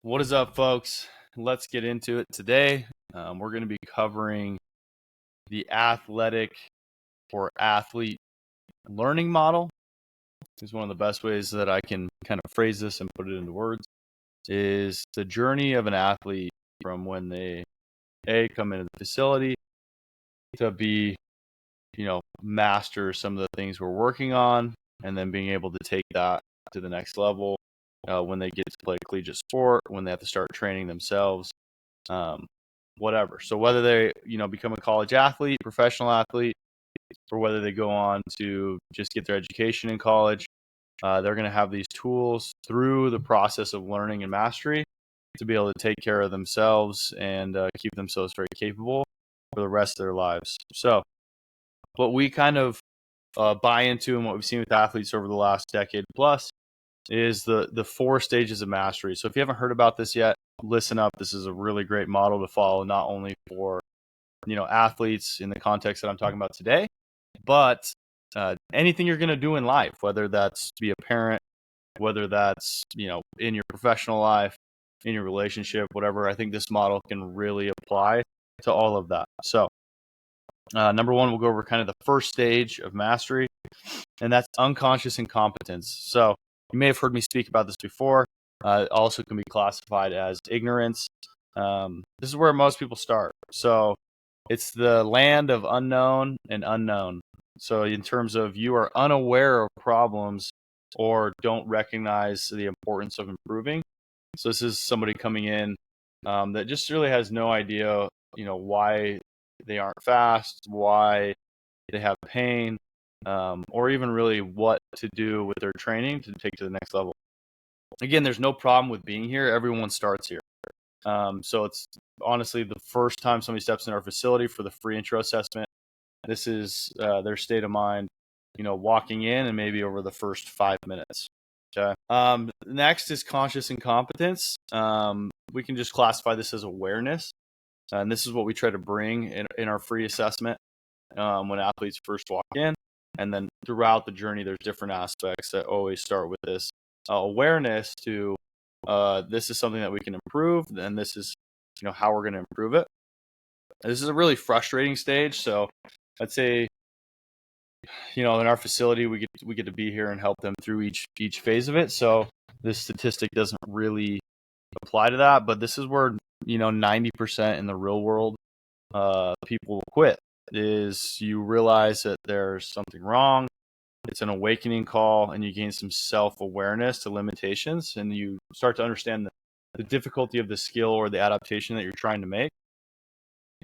What is up, folks? Let's get into it today. We're going to be covering the athletic or athlete learning model. Is one of the best ways that I can kind of phrase this and put it into words. Is the journey of an athlete from when they come into the facility to be, master some of the things we're working on, and then being able to take that to the next level when they get to play collegiate sport, when they have to start training themselves, whatever. So whether they, become a college athlete, professional athlete, or whether they go on to just get their education in college, they're going to have these tools through the process of learning and mastery to be able to take care of themselves and keep themselves very capable for the rest of their lives. So what we kind of buy into and what we've seen with athletes over the last decade plus is the 4 stages of mastery. So if you haven't heard about this yet, listen up. This is a really great model to follow, not only for, athletes in the context that I'm talking about today, but anything you're going to do in life, whether that's be a parent, whether that's, in your professional life, in your relationship, whatever. I think this model can really apply to all of that. So number 1, we'll go over kind of the first stage of mastery, and that's unconscious incompetence. So you may have heard me speak about this before. It also can be classified as ignorance. This is where most people start. So it's the land of unknown and unknown. So in terms of you are unaware of problems or don't recognize the importance of improving. So this is somebody coming in that just really has no idea, why they aren't fast, why they have pain, or even really what to do with their training to take to the next level. Again, there's no problem with being here. Everyone starts here. So it's honestly the first time somebody steps in our facility for the free intro assessment. This is their state of mind, walking in and maybe over the first 5 minutes. Okay. Next is conscious incompetence. We can just classify this as awareness. And this is what we try to bring in our free assessment when athletes first walk in. And then throughout the journey, there's different aspects that always start with this awareness to this is something that we can improve, and this is how we're going to improve it. This is a really frustrating stage. So I'd say in our facility we get to be here and help them through each phase of it. So this statistic doesn't really apply to that, but this is where 90% in the real world people quit. Is you realize that there's something wrong. It's an awakening call, and you gain some self-awareness to limitations, and you start to understand the difficulty of the skill or the adaptation that you're trying to make.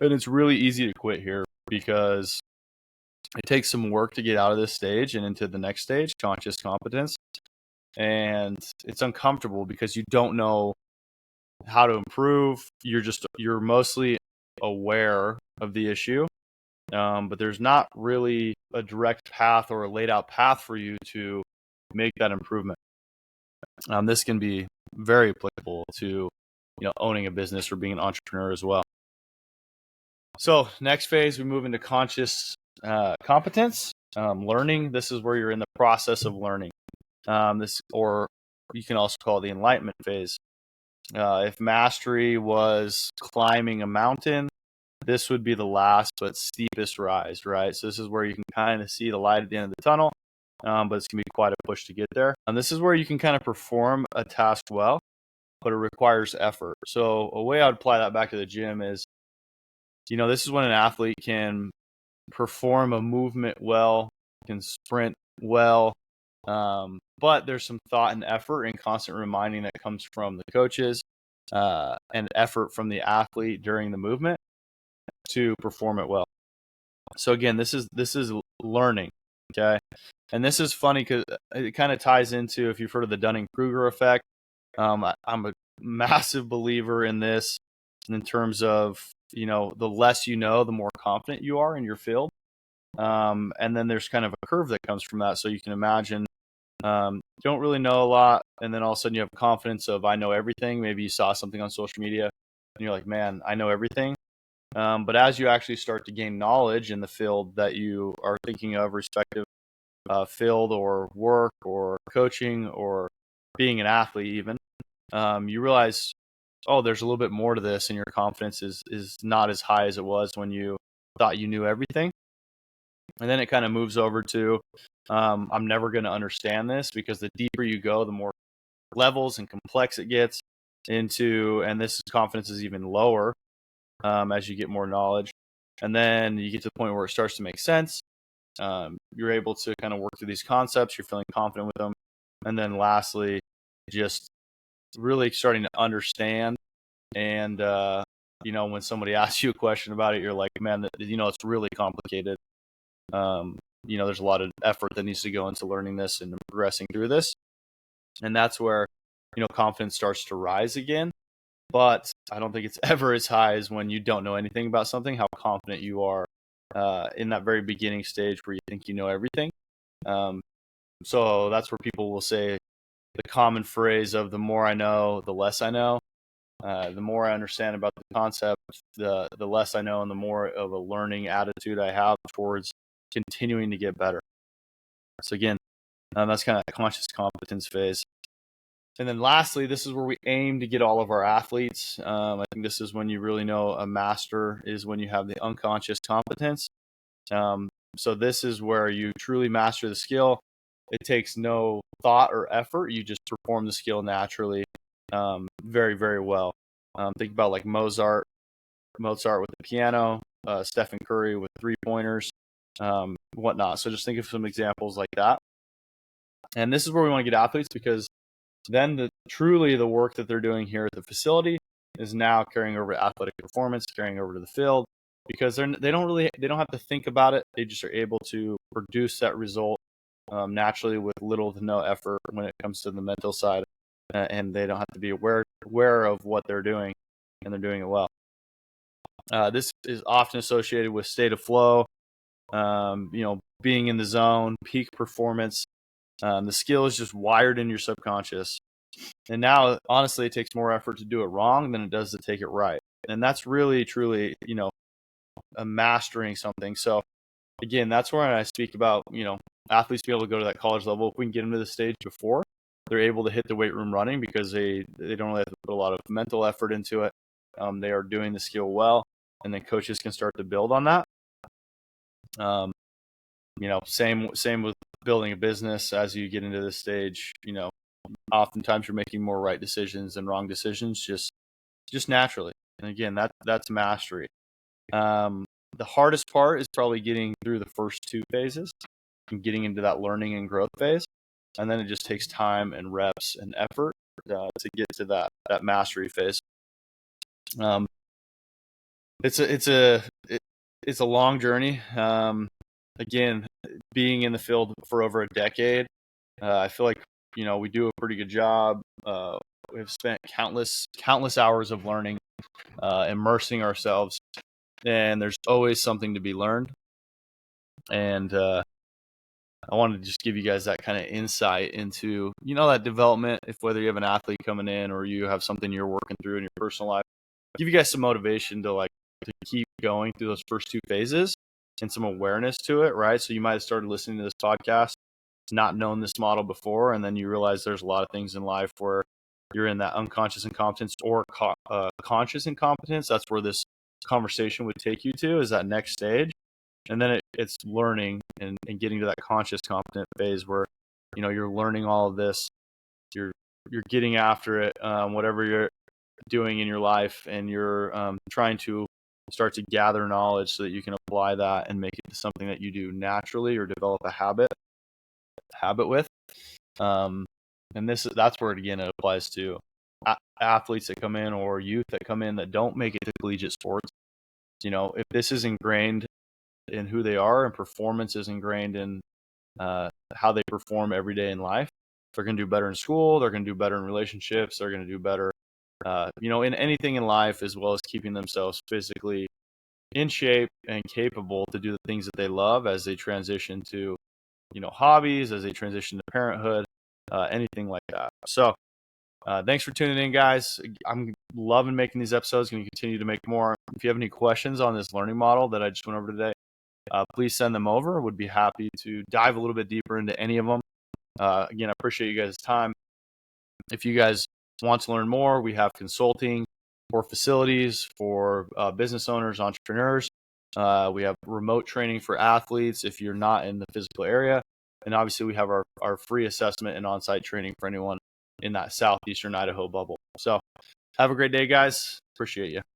And it's really easy to quit here because it takes some work to get out of this stage and into the next stage, conscious competence. And it's uncomfortable because you don't know how to improve. You're mostly aware of the issue. But there's not really a direct path or a laid out path for you to make that improvement. This can be very applicable to, owning a business or being an entrepreneur as well. So next phase, we move into conscious competence, learning. This is where you're in the process of learning. Or you can also call it the enlightenment phase. If mastery was climbing a mountain, this would be the last but steepest rise, right? So this is where you can kind of see the light at the end of the tunnel, but it's going to be quite a push to get there. And this is where you can kind of perform a task well, but it requires effort. So a way I would apply that back to the gym is, this is when an athlete can perform a movement well, can sprint well, but there's some thought and effort and constant reminding that comes from the coaches and effort from the athlete during the movement to perform it well. So again, this is learning, okay? And this is funny because it kind of ties into, if you've heard of the Dunning-Kruger effect. I'm a massive believer in this in terms of, the less you know, the more confident you are in your field. And then there's kind of a curve that comes from that. So you can imagine you don't really know a lot, and then all of a sudden you have confidence of, I know everything. Maybe you saw something on social media and you're like, man, I know everything. But as you actually start to gain knowledge in the field that you are thinking of, respective field or work or coaching or being an athlete even, you realize oh, there's a little bit more to this, and your confidence is not as high as it was when you thought you knew everything. And then it kind of moves over to, I'm never going to understand this, because the deeper you go, the more levels and complex it gets into, and this confidence is even lower as you get more knowledge. And then you get to the point where it starts to make sense. You're able to kind of work through these concepts. You're feeling confident with them. And then lastly, just really starting to understand. And, when somebody asks you a question about it, you're like, man, it's really complicated. There's a lot of effort that needs to go into learning this and progressing through this. And that's where, confidence starts to rise again. But I don't think it's ever as high as when you don't know anything about something, how confident you are in that very beginning stage where you think you know everything. So that's where people will say the common phrase of the more I know, the less I know. The more I understand about the concept, the less I know, and the more of a learning attitude I have towards continuing to get better. So again, that's kind of that conscious competence phase. And then lastly, this is where we aim to get all of our athletes. I think this is when you really know a master, is when you have the unconscious competence. So this is where you truly master the skill. It takes no thought or effort. You just perform the skill naturally, very, very well. Think about like Mozart with the piano, Stephen Curry with 3-pointers, whatnot. So just think of some examples like that. And this is where we want to get athletes, because then truly the work that they're doing here at the facility is now carrying over to athletic performance, carrying over to the field, because they don't have to think about it. They just are able to produce that result naturally with little to no effort when it comes to the mental side, and they don't have to be aware of what they're doing, and they're doing it well. This is often associated with state of flow, being in the zone, peak performance. The skill is just wired in your subconscious. And now, honestly, it takes more effort to do it wrong than it does to take it right. And that's really, truly, mastering something. So again, that's where I speak about, athletes be able to go to that college level. If we can get them to the stage before they're able to hit the weight room running, because they don't really have to put a lot of mental effort into it. They are doing the skill well, and then coaches can start to build on that. Same with building a business. As you get into this stage, oftentimes you're making more right decisions than wrong decisions, just naturally. And again, that's mastery. The hardest part is probably getting through the first 2 phases and getting into that learning and growth phase. And then it just takes time and reps and effort to get to that mastery phase. It's a long journey. Again, being in the field for over a decade, I feel like we do a pretty good job. We've spent countless hours of learning, immersing ourselves, and there's always something to be learned. And I wanted to just give you guys that kind of insight into that development. If whether you have an athlete coming in or you have something you're working through in your personal life, give you guys some motivation to keep going through those first 2 phases and some awareness to it, right? So you might have started listening to this podcast, not known this model before, and then you realize there's a lot of things in life where you're in that unconscious incompetence or conscious incompetence. That's where this conversation would take you to, is that next stage. And then it's learning and getting to that conscious competent phase where you're learning all of this, you're getting after it, whatever you're doing in your life, and you're trying to start to gather knowledge so that you can apply that and make it to something that you do naturally or develop a habit with. And that's where again it applies to athletes that come in or youth that come in that don't make it to collegiate sports. If this is ingrained in who they are and performance is ingrained in how they perform every day in life, they're going to do better in school, they're going to do better in relationships, they're going to do better in anything in life, as well as keeping themselves physically in shape and capable to do the things that they love as they transition to hobbies, as they transition to parenthood, anything like that. So thanks for tuning in, guys. I'm loving making these episodes, going to continue to make more. If you have any questions on this learning model that I just went over today, please send them over. Would be happy to dive a little bit deeper into any of them. Again, I appreciate you guys' time. If you guys want to learn more, we have consulting for facilities, for business owners, entrepreneurs. We have remote training for athletes if you're not in the physical area. And obviously we have our free assessment and on-site training for anyone in that southeastern Idaho bubble. So have a great day, guys. Appreciate you.